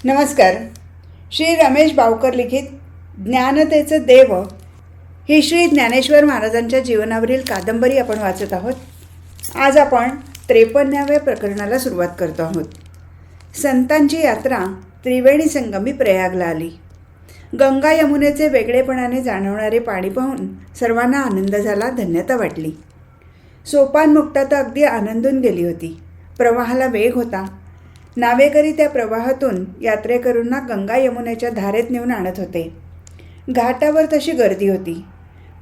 नमस्कार. श्री रमेश बावकर लिखित ज्ञानतेचं देव ही श्री ज्ञानेश्वर महाराजांच्या जीवनावरील कादंबरी आपण वाचत आहोत. आज आपण 53व्या प्रकरणाला सुरुवात करतो आहोत. संतांची यात्रा त्रिवेणी संगमी प्रयागला आली. गंगा यमुनेचे वेगळेपणाने जाणवणारे पाणी पाहून सर्वांना आनंद झाला, धन्यता वाटली. सोपानमुक्ता तर अगदी आनंदून गेली होती. प्रवाहाला वेग होता. नावेकरी त्या प्रवाहातून यात्रेकरूंना गंगा यमुनेच्या धारेत नेऊन आणत होते. घाटावर तशी गर्दी होती.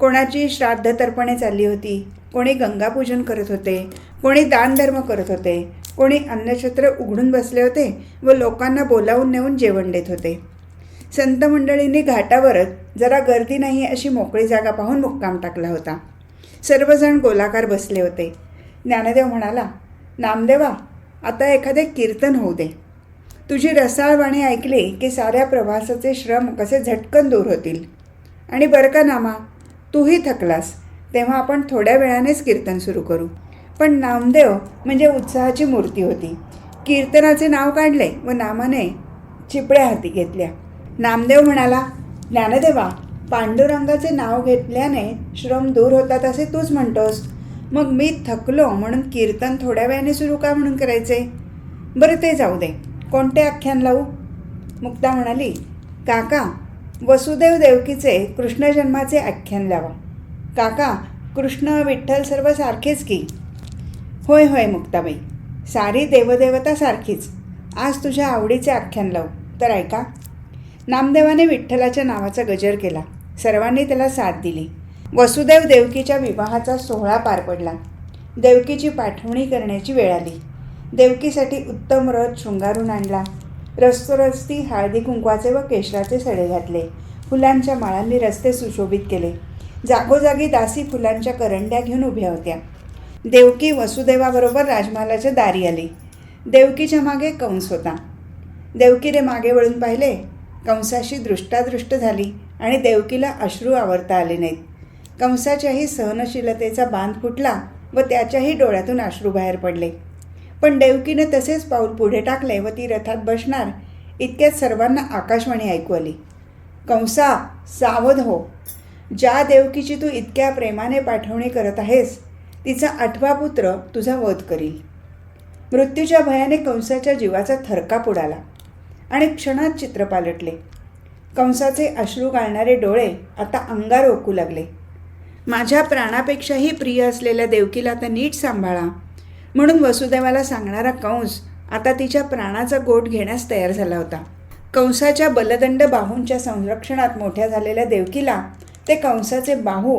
कोणाची श्राद्ध तर्पणे चालली होती, कोणी गंगापूजन करत होते, कोणी दानधर्म करत होते, कोणी अन्नछत्र उघडून बसले होते व लोकांना बोलावून नेऊन जेवण देत होते. संत मंडळींनी घाटावरच जरा गर्दी नाही अशी मोकळी जागा पाहून मुक्काम टाकला होता. सर्वजण गोलाकार बसले होते. ज्ञानदेव म्हणाला, नामदेवा, आता एखादे कीर्तन होऊ दे. तुझी रसाळ वाणी ऐकली की साऱ्या प्रवासाचे श्रम कसे झटकन दूर होतील. आणि बरं का नामा, तूही थकलास तेव्हा आपण थोड्या वेळानेच कीर्तन सुरू करू. पण नामदेव म्हणजे उत्साहाची मूर्ती होती. कीर्तनाचे नाव काढले व नामाने चिपळ्या हाती घेतल्या. नामदेव म्हणाला, ज्ञानदेवा, पांडुरंगाचे नाव घेतल्याने श्रम दूर होतात असे तूच म्हणतोस. मग मी थकलो म्हणून कीर्तन थोड्या वेळाने सुरू का म्हणून करायचे? बरं ते जाऊ दे, कोणते आख्यान लावू? मुक्ता म्हणाली, काका, वसुदेव देवकीचे कृष्ण जन्माचे आख्यान लावा. काका, कृष्ण विठ्ठल सर्व सारखेच की? होय होय मुक्ताबाई, सारी देवदेवता सारखीच. आज तुझ्या आवडीचे आख्यान लावू तर ऐका. नामदेवाने विठ्ठलाच्या नावाचा गजर केला. सर्वांनी त्याला साथ दिली. वसुदेव देवकीच्या विवाहाचा सोहळा पार पडला. देवकीची पाठवणी करण्याची वेळ आली. देवकीसाठी उत्तम रथ शृंगारून आणला. रस्तोरस्ती हळदी कुंकवाचे व केशराचे सडे घातले. फुलांच्या माळांनी रस्ते सुशोभित केले. जागोजागी दासी फुलांच्या करंड्या घेऊन उभ्या होत्या. देवकी वसुदेवाबरोबर राजमहालाच्या दारी आली. देवकीच्या मागे कंस होता. देवकीने मागे वळून पाहिले. कंसाशी दृष्टादृष्ट झाली आणि देवकीला अश्रू आवरता आले नाहीत. कंसाच्याही सहनशीलतेचा बांध फुटला व त्याच्याही डोळ्यातून अश्रू बाहेर पडले. पण देवकीने तसेच पाऊल पुढे टाकले व ती रथात बसणार इतक्यात सर्वांना आकाशवाणी ऐकू आली. कंसा, सावध हो. ज्या देवकीची तू इतक्या प्रेमाने पाठवणी करत आहेस तिचा 8वा पुत्र तुझा वध करील. मृत्यूच्या भयाने कंसाच्या जीवाचा थरकाप उडाला आणि क्षणात चित्र पालटले. कंसाचे अश्रू गाळणारे डोळे आता अंगार ओकू लागले. माझ्या प्राणापेक्षाही प्रिय असलेल्या देवकीला आता नीट सांभाळा म्हणून वसुदेवाला सांगणारा कंस आता तिच्या प्राणाचा गोठ घेण्यास तयार झाला होता. कंसाच्या बलदंड बाहूंच्या संरक्षणात मोठ्या झालेल्या देवकीला ते कंसाचे बाहू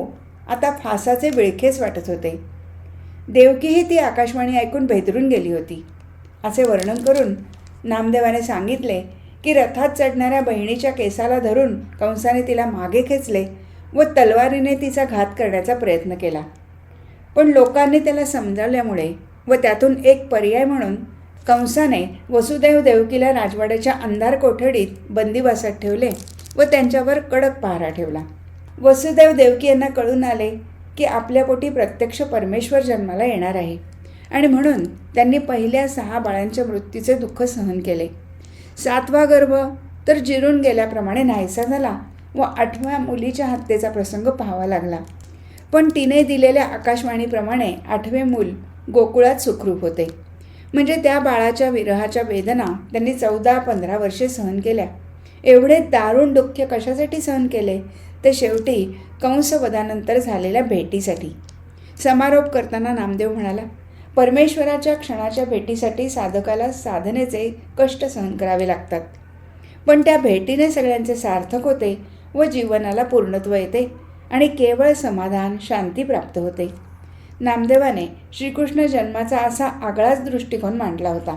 आता फासाचे विळखेच वाटत होते. देवकीही ती आकाशवाणी ऐकून भेदरून गेली होती. असे वर्णन करून नामदेवाने सांगितले की रथात चढणाऱ्या बहिणीच्या केसाला धरून कंसाने तिला मागे खेचले व तलवारीने तिचा घात करण्याचा प्रयत्न केला. पण लोकांनी त्याला समजावल्यामुळे व त्यातून एक पर्याय म्हणून कंसाने वसुदेव देवकीला राजवाड्याच्या अंधार कोठडीत बंदिवासात ठेवले व त्यांच्यावर कडक पहारा ठेवला. वसुदेव देवकी यांना कळून आले की आपल्या पोटी प्रत्यक्ष परमेश्वर जन्माला येणार आहे आणि म्हणून त्यांनी पहिल्या 6 बाळांच्या मृत्यूचे दुःख सहन केले. 7वा गर्भ तर जिरून गेल्याप्रमाणे नाहीसा झाला व 8व्या मुलीच्या हत्येचा प्रसंग पाहावा लागला. पण तिने दिलेल्या आकाशवाणीप्रमाणे 8वे मूल गोकुळात सुखरूप होते. म्हणजे त्या बाळाच्या विरहाच्या वेदना त्यांनी 14-15 वर्षे सहन केल्या. एवढे दारुण दुःख कशासाठी सहन केले? ते शेवटी कंसवधानंतर झालेल्या भेटीसाठी. समारोप करताना नामदेव म्हणाला, परमेश्वराच्या क्षणाच्या भेटीसाठी साधकाला साधनेचे कष्ट सहन करावे लागतात. पण त्या भेटीने सगळ्यांचे सार्थक होते व जीवनाला पूर्णत्व येते आणि केवळ समाधान, शांती प्राप्त होते. नामदेवाने श्रीकृष्ण जन्माचा असा आगळाच दृष्टिकोन मांडला होता.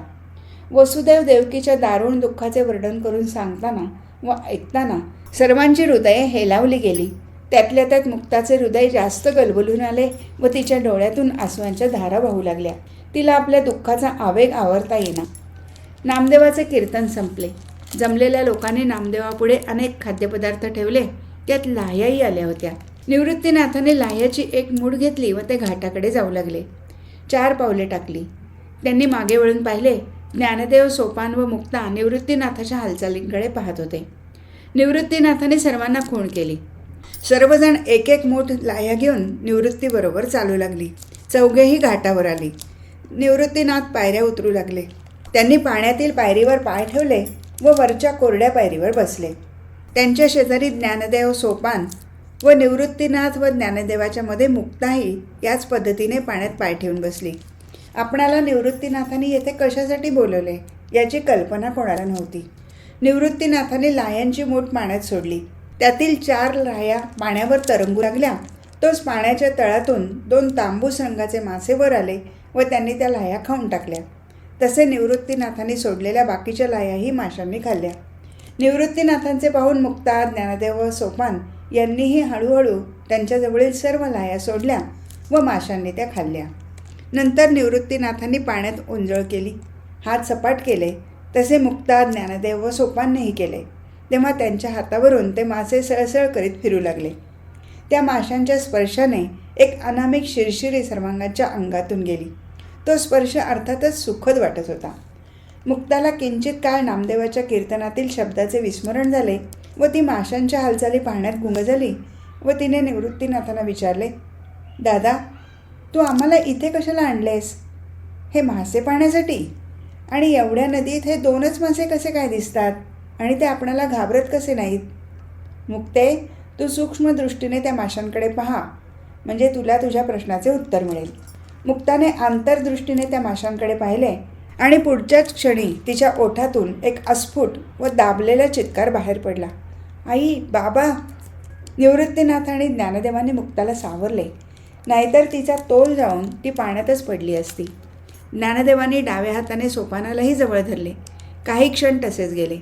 वसुदेव देवकीच्या दारुण दुःखाचे वर्णन करून सांगताना व ऐकताना सर्वांची हृदये हेलावली गेली. त्यातल्या त्यात मुक्ताचे हृदय जास्त गलबलून आले व तिच्या डोळ्यातून आसुंच्या धारा वाहू लागल्या. तिला आपल्या दुःखाचा आवेग आवरता येईना. नामदेवाचे कीर्तन संपले. जमलेल्या लोकांनी नामदेवापुढे अनेक खाद्यपदार्थ ठेवले. त्यात लाह्याही आल्या होत्या. निवृत्तीनाथाने लाह्याची एक मूठ घेतली व ते घाटाकडे जाऊ लागले. 4 पावले टाकली. त्यांनी मागे वळून पाहिले ज्ञानदेव, सोपान व मुक्ता निवृत्तीनाथाच्या हालचालींकडे पाहत होते. निवृत्तीनाथाने सर्वांना खूण केली. सर्वजण एक एक मूठ लाह्या घेऊन निवृत्तीबरोबर चालू लागली. चौघेही घाटावर आली. निवृत्तीनाथ पायऱ्या उतरू लागले. त्यांनी पाण्यातील पायरीवर पाय ठेवले व वरच्या कोरड्या पायरीवर बसले. त्यांच्या शेजारी ज्ञानदेव, सोपान व निवृत्तीनाथ व ज्ञानदेवाच्या मध्ये मुक्ताही याच पद्धतीने पाण्यात पाय ठेवून बसली. आपणाला निवृत्तीनाथांनी येथे कशासाठी बोलवले याची कल्पना कोणाला नव्हती. निवृत्तीनाथांनी लाह्यांची मूठ पाण्यात सोडली. त्यातील 4 लाह्या पाण्यावर तरंगू लागल्या. तोच पाण्याच्या तळातून 2 तांबूस रंगाचे मासे वर आले व त्यांनी त्या लाह्या खाऊन टाकल्या. तसे निवृत्तीनाथांनी सोडलेल्या बाकीच्या लाह्याही माशांनी खाल्ल्या. निवृत्तीनाथांचे पाहून मुक्ता, ज्ञानदेव व सोपान यांनीही हळूहळू त्यांच्याजवळील सर्व लाह्या सोडल्या व माशांनी त्या खाल्ल्या. नंतर निवृत्तीनाथांनी पाण्यात ओंजळ केली. हात सपाट केले. तसे मुक्ता, ज्ञानदेव व सोपाननेही केले. तेव्हा त्यांच्या हातावरून ते मासे सळसळ करीत फिरू लागले. त्या माशांच्या स्पर्शाने एक अनामिक शिरशिरी सर्वांगाच्या अंगातून गेली. तो स्पर्श अर्थातच सुखद वाटत होता. मुक्ताला किंचित काळ नामदेवाच्या कीर्तनातील शब्दाचे विस्मरण झाले व ती माशांच्या हालचाली पाहण्यात गुंग झाली व तिने निवृत्तीनाथांना विचारले, दादा, तू आम्हाला इथे कशाला आणलेस? हे मासे पाहण्यासाठी? आणि एवढ्या नदीत हे 2च मासे कसे काय दिसतात आणि ते आपणाला घाबरत कसे नाहीत? मुक्ते, तू सूक्ष्म दृष्टीने त्या माशांकडे पहा, म्हणजे तुला तुझ्या प्रश्नाचे उत्तर मिळेल. मुक्ताने आंतरदृष्टीने त्या माशांकडे पाहिले आणि पुढच्याच क्षणी तिच्या ओठातून एक अस्फुट व दाबलेला चित्कार बाहेर पडला. आई, बाबा! निवृत्तीनाथ आणि ज्ञानदेवांनी मुक्ताला सावरले, नाहीतर तिचा तोल जाऊन ती पाण्यातच पडली असती. ज्ञानदेवांनी डाव्या हाताने सोपानालाही जवळ धरले. काही क्षण तसेच गेले.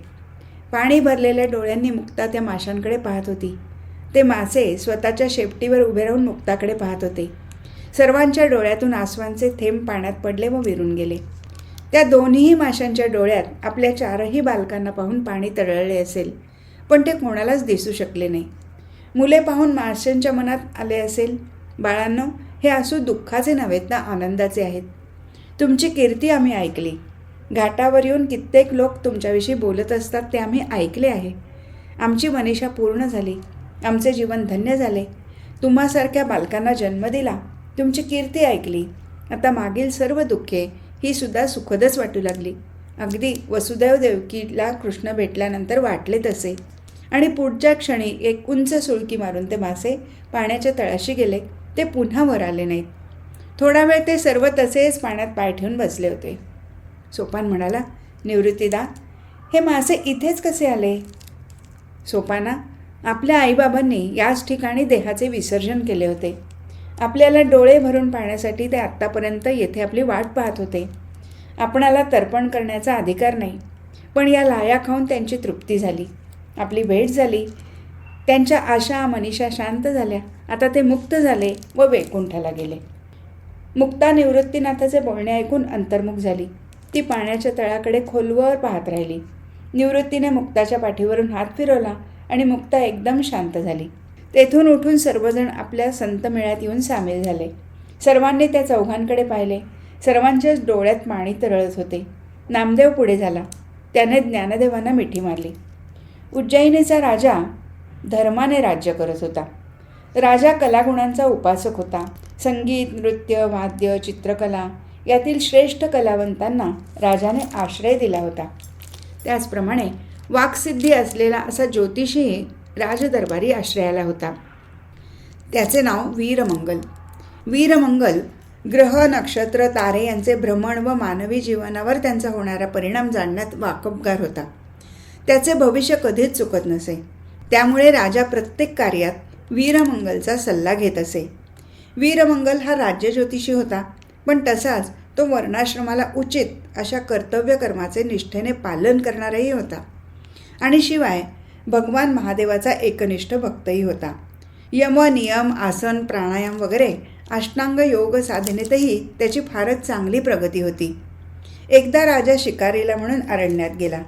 पाणी भरलेल्या डोळ्यांनी मुक्ता त्या माशांकडे पाहत होती. ते मासे स्वतःच्या शेपटीवर उभे राहून मुक्ताकडे पाहत होते. सर्वांच्या डोळ्यातून आसवांचे थेंब पाण्यात पडले व विरून गेले. त्या दोन्हीही माशांच्या डोळ्यात आपल्या 4ही बालकांना पाहून पाणी तरळले असेल, पण ते कोणालाच दिसू शकले नाही. मुले पाहून माशांच्या मनात आले असेल, बाळांनो, हे आसू दुःखाचे नव्हेत ना, आनंदाचे आहेत. तुमची कीर्ती आम्ही ऐकली. घाटावर येऊन कित्येक लोक तुमच्याविषयी बोलत असतात ते आम्ही ऐकले आहे. आमची मनीषा पूर्ण झाली. आमचे जीवन धन्य झाले. तुम्हासारख्या बालकांना जन्म दिला. तुमची कीर्ती ऐकली. आता मागील सर्व दुःखे ही सुद्धा सुखदच वाटू लागली. अगदी वसुदैव देवकीला कृष्ण भेटल्यानंतर वाटले तसे. आणि पुढच्या क्षणी एक उंच सुळकी मारून ते मासे पाण्याच्या तळाशी गेले. ते पुन्हा वर आले नाहीत. थोडा वेळ ते सर्व तसेच पाण्यात पाय ठेवून बसले होते. सोपान म्हणाला, निवृत्तीदा, हे मासे इथेच कसे आले? सोपाना, आपल्या आईबाबांनी याच ठिकाणी देहाचे विसर्जन केले होते. आपल्याला डोळे भरून पाहण्यासाठी ते आत्तापर्यंत येथे आपली वाट पाहत होते. आपणाला तर्पण करण्याचा अधिकार नाही, पण या लाया खाऊन त्यांची तृप्ती झाली. आपली भेट झाली. त्यांच्या आशा, मनीषा शांत झाल्या. आता ते मुक्त झाले व वैकुंठाला गेले. मुक्ता निवृत्तीनाथाचे बोलणे ऐकून अंतर्मुख झाली. ती पाण्याच्या तळाकडे खोलवर पाहत राहिली. निवृत्तीने मुक्ताच्या पाठीवरून हात फिरवला आणि मुक्ता एकदम शांत झाली. तेथून उठून सर्वजण आपल्या संत मेळ्यात येऊन सामील झाले. सर्वांनी त्या चौघांकडे पाहिले. सर्वांच्याच डोळ्यात पाणी तरळत होते. नामदेव पुढे झाला. त्याने ज्ञानदेवांना मिठी मारली. उज्जैनीचा राजा धर्माने राज्य करत होता. राजा कलागुणांचा उपासक होता. संगीत, नृत्य, वाद्य, चित्रकला यातील श्रेष्ठ कलावंतांना राजाने आश्रय दिला होता. त्याचप्रमाणे वाक्सिद्धी असलेला असा ज्योतिषीही राजदरबारी आश्रयाला होता. त्याचे नाव वीरमंगल. वीरमंगल ग्रह, नक्षत्र, तारे यांचे भ्रमण व मानवी जीवनावर त्यांचा होणारा परिणाम जाणण्यात वाकबगार होता. त्याचे भविष्य कधीच चुकत नसे. त्यामुळे राजा प्रत्येक कार्यात वीरमंगलचा सल्ला घेत असे. वीरमंगल हा राज्य ज्योतिषी होता, पण तसाच तो वर्णाश्रमाला उचित अशा कर्तव्यकर्माचे निष्ठेने पालन करणाराही होता. आणि शिवाय भगवान महादेवाचा एकनिष्ठ भक्तही होता. यम, नियम, आसन, प्राणायाम वगैरे अष्टांग योग साधनेतही त्याची फारच चांगली प्रगती होती. एकदा राजा शिकारीला म्हणून अरण्यात गेला.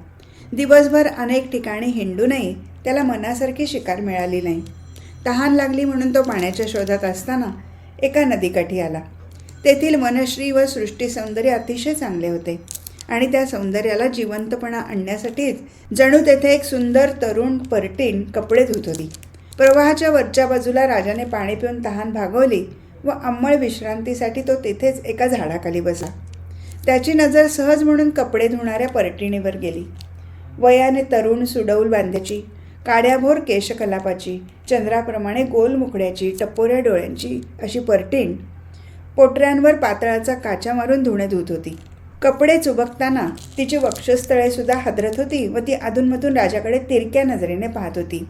दिवसभर अनेक ठिकाणी हिंडूनही त्याला मनासारखी शिकार मिळाली नाही. तहान लागली म्हणून तो पाण्याच्या शोधात असताना एका नदीकाठी आला. तेथील वनश्री व सृष्टी सौंदर्य अतिशय चांगले होते. आणि त्या सौंदर्याला जिवंतपणा आणण्यासाठीच जणू तेथे एक सुंदर तरुण परटीण कपडे धुत होती. प्रवाहाच्या वरच्या बाजूला राजाने पाणी पिऊन तहान भागवली व अंमळ विश्रांतीसाठी तो तिथेच एका झाडाखाली बसला. त्याची नजर सहज म्हणून कपडे धुणाऱ्या परटिणीवर गेली. वयाने तरुण, सुडौल बांध्याची, काड्याभोर केशकलापाची, चंद्राप्रमाणे गोल मुखड्याची, टपोऱ्या डोळ्यांची अशी परटीण पोटऱ्यांवर पातळाचा काचा मारून धुणे धुत होती. कपडे चुबकताना तिची वक्षस्थळेसुद्धा हादरत होती व ती अधूनमधून राजाकडे तिरक्या नजरेने पाहत होती.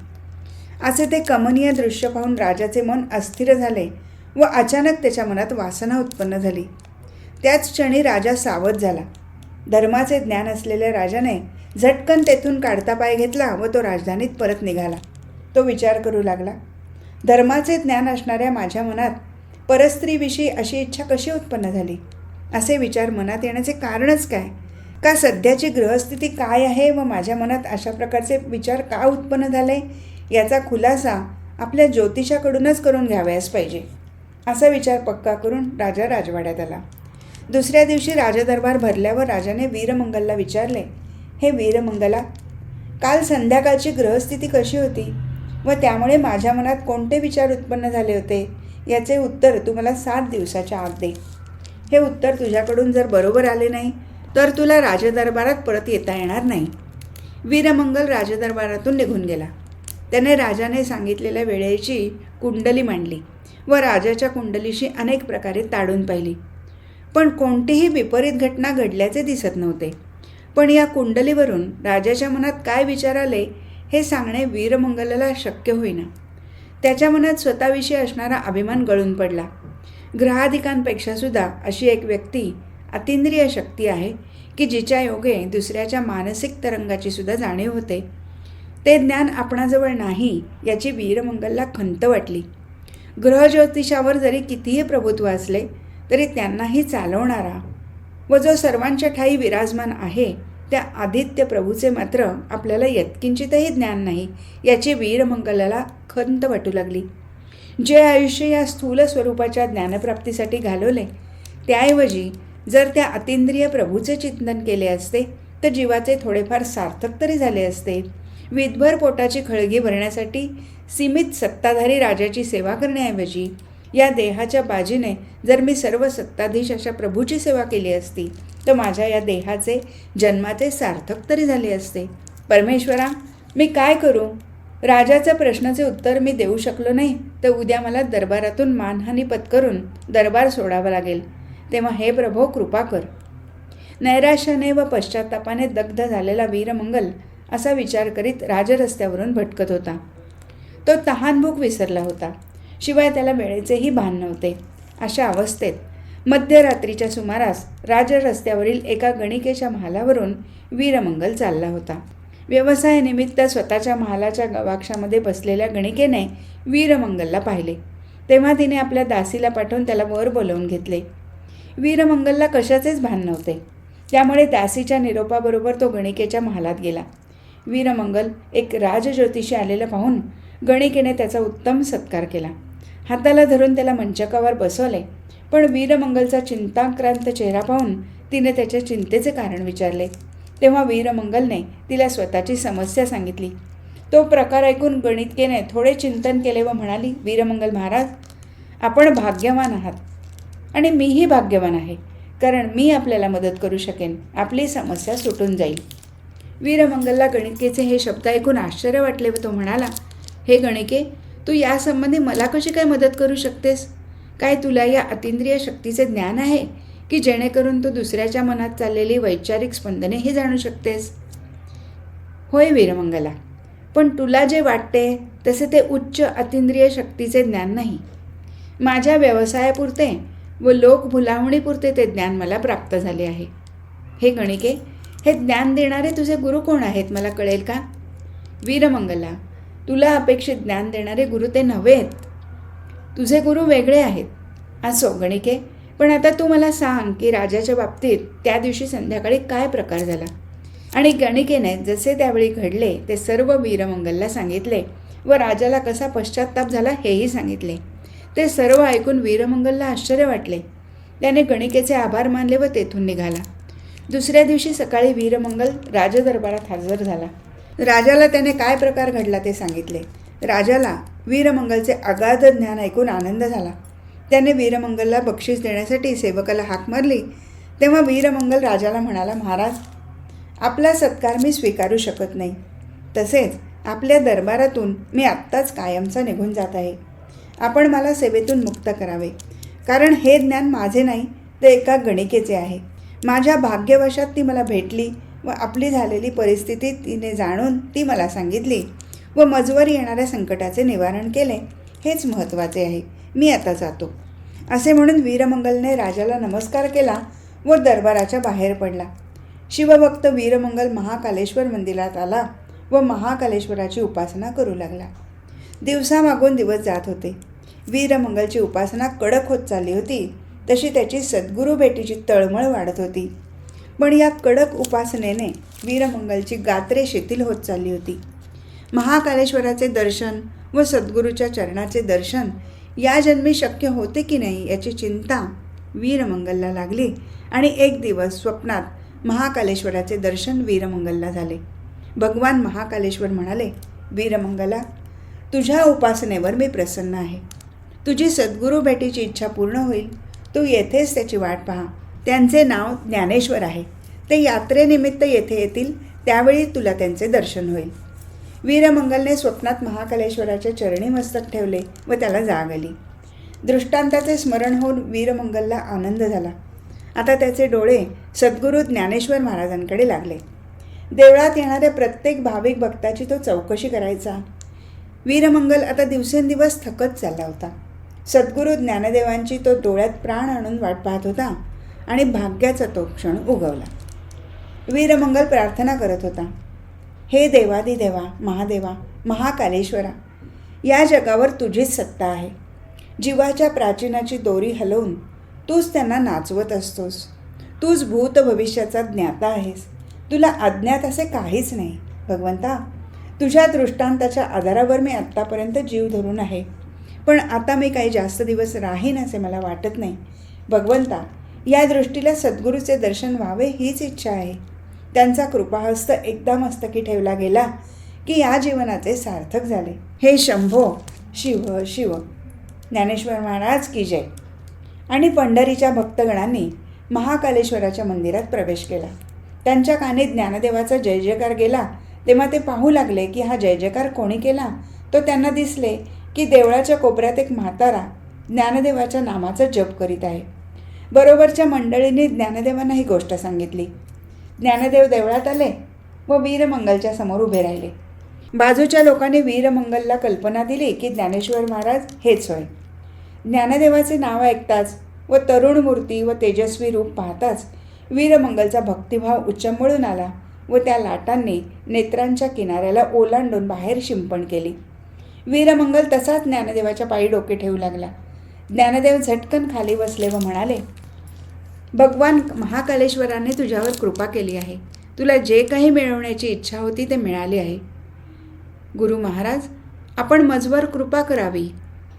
असे ते कमनीय दृश्य पाहून राजाचे मन अस्थिर झाले व अचानक त्याच्या मनात वासना उत्पन्न झाली. त्याच क्षणी राजा सावध झाला. धर्माचे ज्ञान असलेल्या राजाने झटकन तेथून काढता पाय घेतला व तो राजधानीत परत निघाला. तो विचार करू लागला, धर्माचे ज्ञान असणाऱ्या माझ्या मनात परस्त्रीविषयी अशी इच्छा कशी उत्पन्न झाली? असे विचार मनात येण्याचे कारणच काय? का सध्याची ग्रहस्थिती काय आहे व माझ्या मनात अशा प्रकारचे विचार का उत्पन्न झाले याचा खुलासा आपल्या ज्योतिषाकडूनच करून घ्यावयास पाहिजे. असा विचार पक्का करून राजा राजवाड्यात आला. दुसऱ्या दिवशी राजदरबार भरल्यावर राजाने वीरमंगलला विचारले, हे वीरमंगला, काल संध्याकाळची ग्रहस्थिती कशी होती व त्यामुळे माझ्या मनात कोणते विचार उत्पन्न झाले होते याचे उत्तर तू मला 7 दिवसाच्या आत दे. हे उत्तर तुझ्याकडून जर बरोबर आले नाही तर तुला राजदरबारात परत येता येणार नाही. वीरमंगल राजदरबारातून निघून गेला. त्याने राजाने सांगितलेल्या वेळेची कुंडली मांडली व राजाच्या कुंडलीशी अनेक प्रकारे ताडून पाहिली, पण कोणतीही विपरीत घटना घडल्याचे दिसत नव्हते. पण या कुंडलीवरून राजाच्या मनात काय विचार आले हे सांगणे वीरमंगलाला शक्य होईना. त्याच्या मनात स्वतःविषयी असणारा अभिमान गळून पडला. ग्रहाधिकांपेक्षासुद्धा अशी एक व्यक्ती, अतिंद्रिय शक्ती आहे की जिच्या योगे दुसऱ्याच्या मानसिक तरंगाची सुद्धा जाणीव होते. ते ज्ञान आपणाजवळ नाही याची वीरमंगलला खंत वाटली. ग्रहज्योतिषावर जरी कितीही प्रभुत्व असले तरी त्यांनाही चालवणारा व जो सर्वांच्या ठायी विराजमान आहे त्या आदित्य प्रभूचे मात्र आपल्याला यत्किंचितही ज्ञान नाही याची वीरमंगलाला खंत वाटू लागली. जे आयुष्य या स्थूल स्वरूपाच्या ज्ञानप्राप्तीसाठी घालवले त्याऐवजी जर त्या अतिंद्रिय प्रभूचे चिंतन केले असते तर जीवाचे थोडेफार सार्थक तरी झाले असते. विधभर पोटाची खळगी भरण्यासाठी सीमित सत्ताधारी राजाची सेवा करण्याऐवजी या देहाच्या बाजीने जर मी सर्व सत्ताधीश अशा प्रभूची सेवा केली असती तर माझ्या या देहाचे जन्माचे सार्थक तरी झाले असते. परमेश्वरा, मी काय करू? राजाच्या प्रश्नाचे उत्तर मी देऊ शकलो नाही तर उद्या मला दरबारातून मानहानी पत्करून दरबार सोडावा लागेल. तेव्हा हे प्रभो कृपा कर. नैराश्याने व पश्चात्तापाने दग्ध झालेला वीरमंगल असा विचार करीत राजरस्त्यावरून भटकत होता. तो तहानभूक विसरला होता. शिवाय त्याला वेळेचेही भान नव्हते. अशा अवस्थेत मध्यरात्रीच्या सुमारास राजरस्त्यावरील एका गणिकेच्या महालावरून वीरमंगल चालला होता. व्यवसायानिमित्त स्वतःच्या महालाच्या गवाक्षामध्ये बसलेल्या गणिकेने वीरमंगलला पाहिले. तेव्हा तिने आपल्या दासीला पाठवून त्याला वर बोलावून घेतले. वीरमंगलला कशाचेच भान नव्हते. त्यामुळे दासीच्या निरोपाबरोबर तो गणिकेच्या महालात गेला. वीरमंगल एक राजज्योतिषी आलेला पाहून गणिकेने त्याचा उत्तम सत्कार केला. हाताला धरून त्याला मंचकावर बसवले. पण वीरमंगलचा चिंताक्रांत चेहरा पाहून तिने त्याच्या चिंतेचे कारण विचारले. तेव्हा वीरमंगलने तिला स्वतःची समस्या सांगितली. तो प्रकार ऐकून गणिकेने थोडे चिंतन केले व म्हणाली, वीरमंगल महाराज, आपण भाग्यवान आहात आणि मीही भाग्यवान आहे, कारण मी आपल्याला मदत करू शकेन. आपली समस्या सुटून जाईल. वीरमंगलला गणिकेचे हे शब्द ऐकून आश्चर्य वाटले व तो म्हणाला, हे गणिके, तू यासंबंधी मला कशी काय मदत करू शकतेस? काय तुला या अतिंद्रिय शक्तीचे ज्ञान आहे की जेणेकरून तू दुसऱ्याच्या मनात चाललेली वैचारिक स्पंदने हे जाणू शकतेस? होय वीरमंगला, पण तुला जे वाटते तसे ते उच्च अतिंद्रिय शक्तीचे ज्ञान नाही. माझ्या व्यवसायापुरते व लोकभुलावणीपुरते ते ज्ञान मला प्राप्त झाले आहे. हे गणिके, हे ज्ञान देणारे तुझे गुरु कोण आहेत मला कळेल का? वीरमंगला, तुला अपेक्षित ज्ञान देणारे गुरु ते नव्हेत. तुझे गुरु वेगळे आहेत. असो गणिके, पण आता तू मला सांग की राजाच्या बाबतीत त्या दिवशी संध्याकाळी काय प्रकार झाला? आणि गणिकेने जसे त्यावेळी घडले ते सर्व वीरमंगलला सांगितले व राजाला कसा पश्चात्ताप झाला हेही सांगितले. ते सर्व ऐकून वीरमंगलला आश्चर्य वाटले. त्याने गणिकेचे आभार मानले व तेथून निघाला. दुसऱ्या दिवशी सकाळी वीरमंगल राजदरबारात हजर झाला. राजाला त्याने काय प्रकार घडला ते सांगितले. राजाला वीरमंगलचे अगाध ज्ञान ऐकून आनंद झाला. त्याने वीरमंगलला बक्षीस देण्यासाठी सेवकाला हाक मारली. तेव्हा वीरमंगल राजाला म्हणाला, महाराज, आपला सत्कार मी स्वीकारू शकत नाही. तसेच आपल्या दरबारातून मी आत्ताच कायमचा निघून जात आहे. आपण मला सेवेतून मुक्त करावे, कारण हे ज्ञान माझे नाही, ते एका गणिकेचे आहे. माझ्या भाग्यवशात ती मला भेटली व आपली झालेली परिस्थिती तिने जाणून ती मला सांगितली व मजवर येणाऱ्या संकटाचे निवारण केले. हेच महत्त्वाचे आहे. मी आता जातो. असे म्हणून वीरमंगलने राजाला नमस्कार केला व दरबाराच्या बाहेर पडला. शिवभक्त वीरमंगल महाकालेश्वर मंदिरात आला व महाकालेश्वराची उपासना करू लागला. दिवसामागून दिवस जात होते. वीरमंगलची उपासना कडक होत चालली होती, तशी त्याची सद्गुरू भेटीची तळमळ वाढत होती. पण या कडक उपासनेने वीरमंगलची गात्रे शिथिल होत चालली होती. महाकालेश्वराचे दर्शन व सद्गुरूच्या चरणाचे दर्शन या जन्मी शक्य होते की नाही याची चिंता वीरमंगलला लागली आणि एक दिवस स्वप्नात महाकालेश्वराचे दर्शन वीरमंगलला झाले. भगवान महाकालेश्वर म्हणाले, वीरमंगला, तुझ्या उपासनेवर मी प्रसन्न आहे. तुझी सद्गुरू भेटीची इच्छा पूर्ण होईल. तू येथेच त्याची वाट पहा. त्यांचे नाव ज्ञानेश्वर आहे. ते यात्रेनिमित्त येथे येतील, त्यावेळी तुला त्यांचे दर्शन होईल. वीरमंगलने स्वप्नात महाकालेश्वराच्या चरणी मस्तक ठेवले व त्याला जाग आली. दृष्टांताचे स्मरण होऊन वीरमंगलला आनंद झाला. आता त्याचे डोळे सद्गुरू ज्ञानेश्वर महाराजांकडे लागले. देवळात येणाऱ्या प्रत्येक भाविक भक्ताची तो चौकशी करायचा. वीरमंगल आता दिवसेंदिवस थकत चालला होता. सद्गुरू ज्ञानदेवांची तो डोळ्यात प्राण आणून वाट पाहत होता आणि भाग्याचा तो क्षण उगवला. वीरमंगल प्रार्थना करत होता, हे देवादिदेवा, महादेवा, महाकालेश्वरा, या जगावर तुझीच सत्ता आहे. जीवाच्या प्राचीनाची दोरी हलवून तूच त्यांना नाचवत असतोस. तूच भूत भविष्याचा ज्ञाता आहेस. तुला अज्ञात असे काहीच नाही. भगवंता, तुझ्या दृष्टांताच्या आधारावर मी आत्तापर्यंत जीव धरून आहे, पण आता मी काही जास्त दिवस राहीन असे मला वाटत नाही. भगवंता, या दृष्टीला सद्गुरूचे दर्शन व्हावे हीच इच्छा आहे. त्यांचा कृपाहस्त एकदा मस्तकी ठेवला गेला की या जीवनाचे सार्थक झाले. हे शंभो, शिव शिव. ज्ञानेश्वर महाराज की जय. आणि पंढरीच्या भक्तगणांनी महाकालेश्वराच्या मंदिरात प्रवेश केला. त्यांच्या कानी ज्ञानदेवाचा जय जयकार गेला. तेव्हा ते पाहू लागले की हा जय जयकार कोणी केला. तो त्यांना दिसले की देवळाच्या कोपऱ्यात एक म्हातारा ज्ञानदेवाच्या नामाचा जप करीत आहे. बरोबरच्या मंडळींनी ज्ञानदेवांना ही गोष्ट सांगितली. ज्ञानदेव देवळात आले व वीरमंगलच्या समोर उभे राहिले. बाजूच्या लोकांनी वीरमंगलला कल्पना दिली की ज्ञानेश्वर महाराज हेच होय. ज्ञानदेवाचे नाव ऐकताच व तरुण मूर्ती व तेजस्वी रूप पाहताच वीरमंगलचा भक्तिभाव उच्चंबळून आला व त्या लाटांनी नेत्रांच्या किनाऱ्याला ओलांडून बाहेर शिंपण केली. वीरमंगल तसाच ज्ञानदेवाच्या पायी डोके ठेवू लागला. ज्ञानदेव झटकन खाली बसले व म्हणाले, भगवान महाकालेश्वराने तुझ्यावर कृपा केली आहे. तुला जे काही मिळवण्याची इच्छा होती ते मिळाले आहे. गुरु महाराज, आपण मजवर कृपा करावी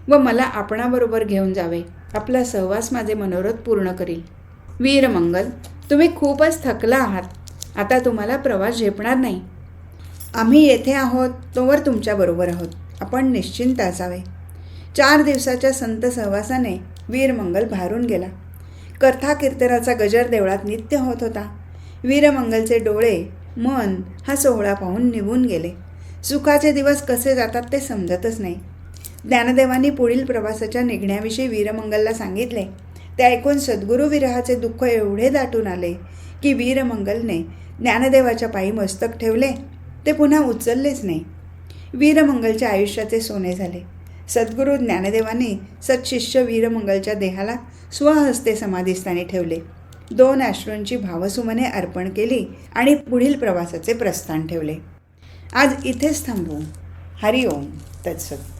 व मला आपणाबरोबर घेऊन जावे. आपला सहवास माझे मनोरथ पूर्ण करील. वीरमंगल, तुम्ही खूपच थकला आहात. आता तुम्हाला प्रवास झेपणार नाही. आम्ही येथे आहोत तोवर तुमच्याबरोबर आहोत. आपण निश्चिंत असावे. 4 दिवसाच्या संत सहवासाने वीरमंगल भारून गेला. कथा कीर्तनाचा गजर देवळात नित्य होत होता. वीरमंगलचे डोळे, मन हा सोहळा पाहून निघून गेले. सुखाचे दिवस कसे जातात ते समजतच नाही. ज्ञानदेवांनी पुढील प्रवासाच्या निघण्याविषयी वीरमंगलला सांगितले. ते ऐकून सद्गुरू विरहाचे दुःख एवढे दाटून आले की वीरमंगलने ज्ञानदेवाच्या पायी मस्तक ठेवले. ते पुन्हा उचललेच नाही. वीरमंगलच्या आयुष्याचे सोने झाले. सद्गुरू ज्ञानदेवांनी सत्शिष्य वीरमंगलच्या देहाला स्वहस्ते समाधीस्थानी ठेवले. 2 अश्रूंची भावसुमने अर्पण केली आणि पुढील प्रवासाचे प्रस्थान ठेवले. आज इथेच थांबू. हरिओम तत्सत.